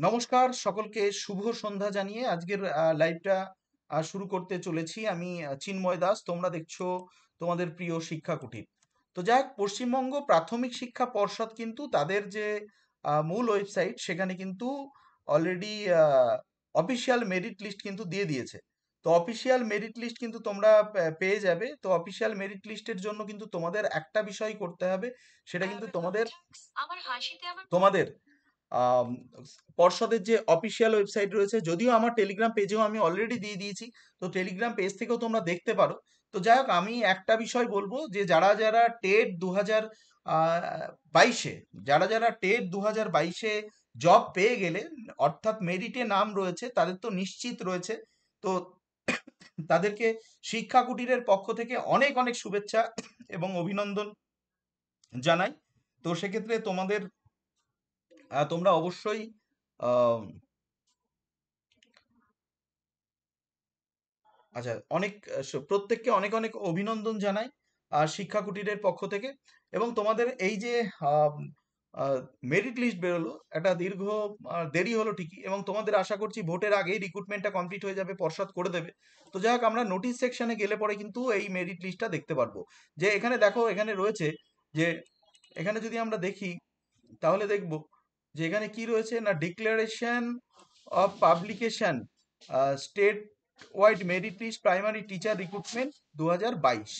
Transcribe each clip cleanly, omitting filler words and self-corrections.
নমস্কার সকলকে শুভ সন্ধ্যা জানিয়ে আজকের লাইভটা শুরু করতে চলেছি। আমি চিন্ময় দাস, তোমরা দেখছো তোমাদের প্রিয় শিক্ষা কুটির। তো যাক, পশ্চিমবঙ্গ প্রাথমিক শিক্ষা পর্ষদ কিন্তু তাদের যে মূল ওয়েবসাইট সেখানে কিন্তু অলরেডি অফিসিয়াল মেরিট লিস্ট কিন্তু দিয়ে দিয়েছে। তো অফিসিয়াল মেরিট লিস্ট কিন্তু তোমরা পেয়ে যাবে। তো অফিসিয়াল মেরিট লিস্টের জন্য কিন্তু তোমাদের একটা বিষয় করতে হবে, সেটা কিন্তু তোমাদের আম, পর্ষদের যে অফিসিয়াল ওয়েবসাইট রয়েছে, যদিও আমার টেলিগ্রাম পেজেও আমি অলরেডি দিয়ে দিয়েছি, তো টেলিগ্রাম পেজ থেকেও তোমরা দেখতে পারো। তো যাই হোক, আমি একটা বিষয় বলবো যে যারা যারা টেট 2022-এ যারা যারা টেট 2022-এ জব পেয়ে গেলে, অর্থাৎ মেরিটে নাম রয়েছে, তাদের তো নিশ্চিত রয়েছে। তো তাদেরকে শিক্ষা কুটিরের পক্ষ থেকে অনেক অনেক শুভেচ্ছা এবং অভিনন্দন জানাই। তো সেক্ষেত্রে তোমরা অবশ্যই আহ, আচ্ছা, অনেক প্রত্যেককে অনেক অনেক অভিনন্দন জানাই আর শিক্ষা কুটিরের পক্ষ থেকে। এবং তোমাদের এই যে মেরিট লিস্ট বেরোলো, একটা দীর্ঘ দেরি হলো ঠিকই, এবং তোমাদের আশা করছি ভোটের আগেই রিক্রুটমেন্টটা কমপ্লিট হয়ে যাবে, পর্ষদ করে দেবে। তো যাই হোক, আমরা নোটিশ সেকশনে গেলে পরে কিন্তু এই মেরিট লিস্টটা দেখতে পারবো। যে এখানে দেখো, এখানে রয়েছে যে, এখানে যদি আমরা দেখি তাহলে দেখব যে এখানে কি রয়েছে না, declaration of publication state wide merit list primary teacher recruitment 2022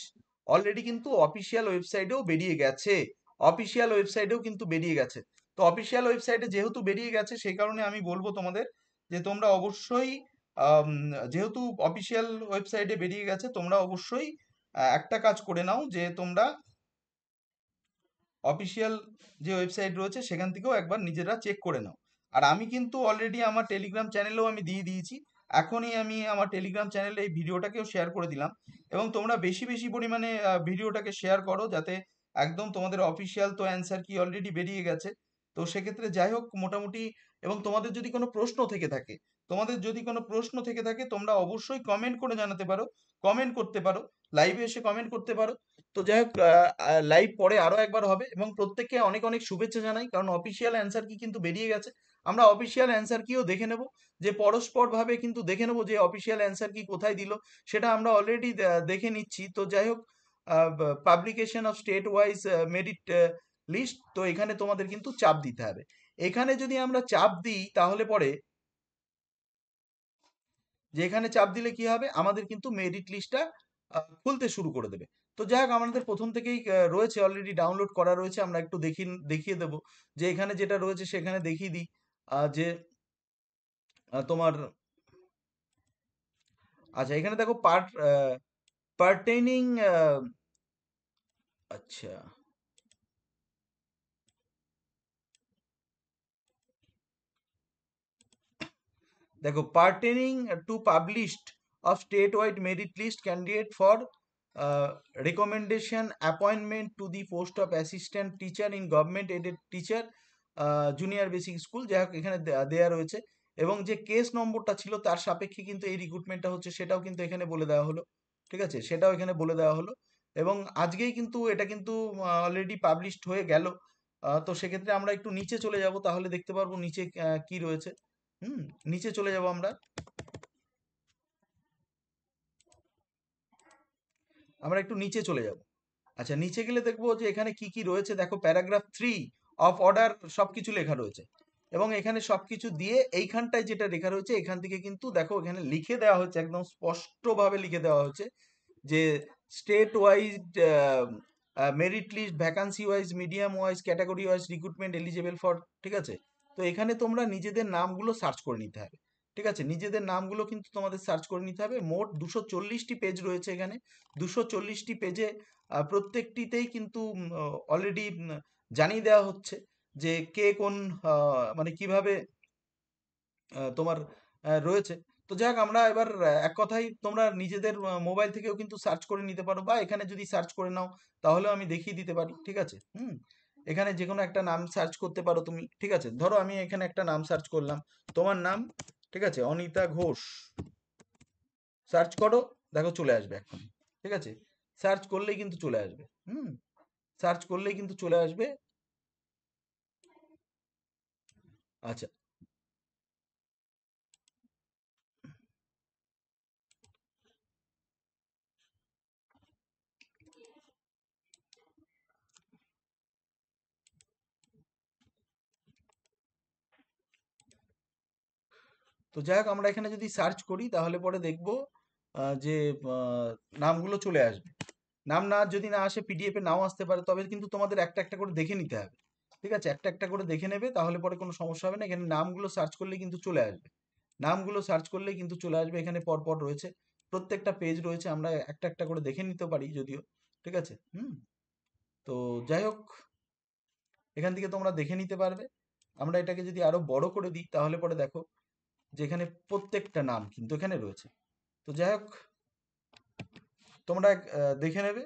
already কিন্তু অফিসিয়াল ওয়েবসাইটেও বেরিয়ে গেছে। অফিসিয়াল ওয়েবসাইটেও কিন্তু বেরিয়ে গেছে। তো অফিসিয়াল ওয়েবসাইটে যেহেতু বেরিয়ে গেছে, সেই কারণে আমি বলবো তোমাদের যে তোমরা অবশ্যই আম, যেহেতু অফিসিয়াল ওয়েবসাইটে বেরিয়ে গেছে, তোমরা অবশ্যই একটা কাজ করে নাও, যে তোমরা অফিসিয়াল যে ওয়েবসাইট রয়েছে সেখান থেকেও একবার নিজেরা চেক করে নাও। আর আমি কিন্তু অলরেডি আমার টেলিগ্রাম চ্যানেলেও আমি দিয়ে দিয়েছি। এখনই আমি আমার টেলিগ্রাম চ্যানেলে এই ভিডিওটাকেও শেয়ার করে দিলাম। এবং তোমরা বেশি বেশি পরিমাণে ভিডিওটাকে শেয়ার করো, যাতে একদম তোমাদের অফিসিয়াল তো অ্যান্সার কি অলরেডি বেরিয়ে গেছে। তো সেক্ষেত্রে যাই হোক, মোটামুটি, এবং তোমাদের যদি কোনো প্রশ্ন থেকে থাকে তোমরা অবশ্যই কমেন্ট করে জানাতে পারো, কমেন্ট করতে পারো, লাইভে এসে কমেন্ট করতে পারো। তো যাই হোক, লাইভ পরে আরো একবার হবে, এবং প্রত্যেককে অনেক অনেক শুভেচ্ছা জানাই, কারণ অফিসিয়াল অ্যান্সার কি কিন্তু বেরিয়ে গেছে। আমরা অফিসিয়াল অ্যান্সার কিও দেখে নেব, যে পরস্পর ভাবে কিন্তু দেখে নেব যে অফিসিয়াল অ্যান্সার কি কোথায় দিল, সেটা আমরা অলরেডি দেখে নিচ্ছি। তো যাই হোক, publication of state wise merit list, তো এখানে তোমাদের কিন্তু চাপ দিতে হবে। এখানে যদি আমরা চাপ দিই তাহলে পরে, যে এখানে চাপ দিলে কি হবে, আমাদের কিন্তু মেরিট লিস্টটা খুলতে শুরু করে দেবে। তো যাই হোক, আমাদের প্রথম থেকেই রয়েছে, অলরেডি ডাউনলোড করা রয়েছে। আমরা একটু দেখিয়ে দেবো, যে এখানে যেটা রয়েছে সেখানে দেখিয়ে দিই যে তোমার, আচ্ছা এখানে দেখো পার্টেনিং, আচ্ছা দেখো, pertaining to published of state wide merit list candidate for recommendation appointment to the post of assistant teacher in government aided teacher junior basic school, যাই হোক এখানে দেয়া রয়েছে। এবং যে কেস নম্বরটা ছিল তার সাপেক্ষে কিন্তু এই রিক্রুটমেন্টটা হচ্ছে, সেটাও কিন্তু এখানে বলে দেওয়া হলো। ঠিক আছে, সেটাও এখানে বলে দেওয়া হলো। এবং আজকেই কিন্তু এটা কিন্তু অলরেডি পাবলিশড হয়ে গেল। তো সেক্ষেত্রে আমরা একটু নিচে চলে যাব, তাহলে দেখতে পারবো নিচে কি রয়েছে। হুম, নিচে চলে যাব আমরা। আমরা একটু নিচে চলে যাব। আচ্ছা, নিচে গেলে দেখবো যে এখানে কি কি রয়েছে। দেখো, প্যারাগ্রাফ 3 অফ অর্ডার সবকিছু লেখা রয়েছে। এবং এখানে সবকিছু দিয়ে এইখানটায় যেটা লেখা রয়েছে, এখান থেকে কিন্তু দেখো এখানে লিখে দেওয়া হচ্ছে, একদম স্পষ্টভাবে লিখে দেওয়া হচ্ছে যে state wise merit list, vacancy wise, medium wise, category wise recruitment eligible for. ঠিক আছে, তো এখানে তোমরা নিজেদের নামগুলো সার্চ করে নিতে হবে। ঠিক আছে, নিজেদের নামগুলো কিন্তু তোমাদের সার্চ করে নিতে হবে। মোট 240টি পেজ রয়েছে এখানে। 240টি পেজে প্রত্যেকটিতেই কিন্তু অলরেডি জানিয়ে দেওয়া হচ্ছে যে কে কোন, মানে কিভাবে তোমার রয়েছে। তো যাক, আমরা এবার এক কথাই তোমরা নিজেদের মোবাইল থেকেও কিন্তু সার্চ করে নিতে পারো, বা এখানে যদি সার্চ করে নাও তাহলেও আমি দেখিয়ে দিতে পারি। ঠিক আছে, এখানে যে কোনো একটা নাম সার্চ করতে পারো তুমি। ঠিক আছে, ধরো আমি এখানে একটা নাম সার্চ করলাম, তোমার নাম। ঠিক আছে, অনিতা ঘোষ। সার্চ করো, দেখো চলে আসবে এখন। ঠিক আছে, সার্চ করলেই কিন্তু চলে আসবে। সার্চ করলেই কিন্তু চলে আসবে। আচ্ছা, তো যাই হোক, আমরা এখানে যদি সার্চ করি তাহলে পরে দেখব যে নামগুলো চলে আসবে। নাম না যদি না আসে, পিডিএফ এ নাও আসতে পারে, তবে কিন্তু তোমাদের একটা একটা করে দেখে নিতে হবে। ঠিক আছে, একটা একটা করে দেখে নেবে, তাহলে পরে কোনো সমস্যা হবে না। এখানে নামগুলো সার্চ করলে কিন্তু চলে আসবে, নামগুলো সার্চ করলেই কিন্তু চলে আসবে। এখানে পরপর রয়েছে, প্রত্যেকটা পেজ রয়েছে, আমরা একটা একটা করে দেখে নিতে পারি যদিও। ঠিক আছে, তো যাই হোক, এখান থেকে তোমরা দেখে নিতে পারবে। আমরা এটাকে যদি আরো বড় করে দিই তাহলে পরে দেখো যে এখানে প্রত্যেকটা নাম কিন্তু এখানে রয়েছে। তো যাই হোক, তোমরা দেখে নেবে।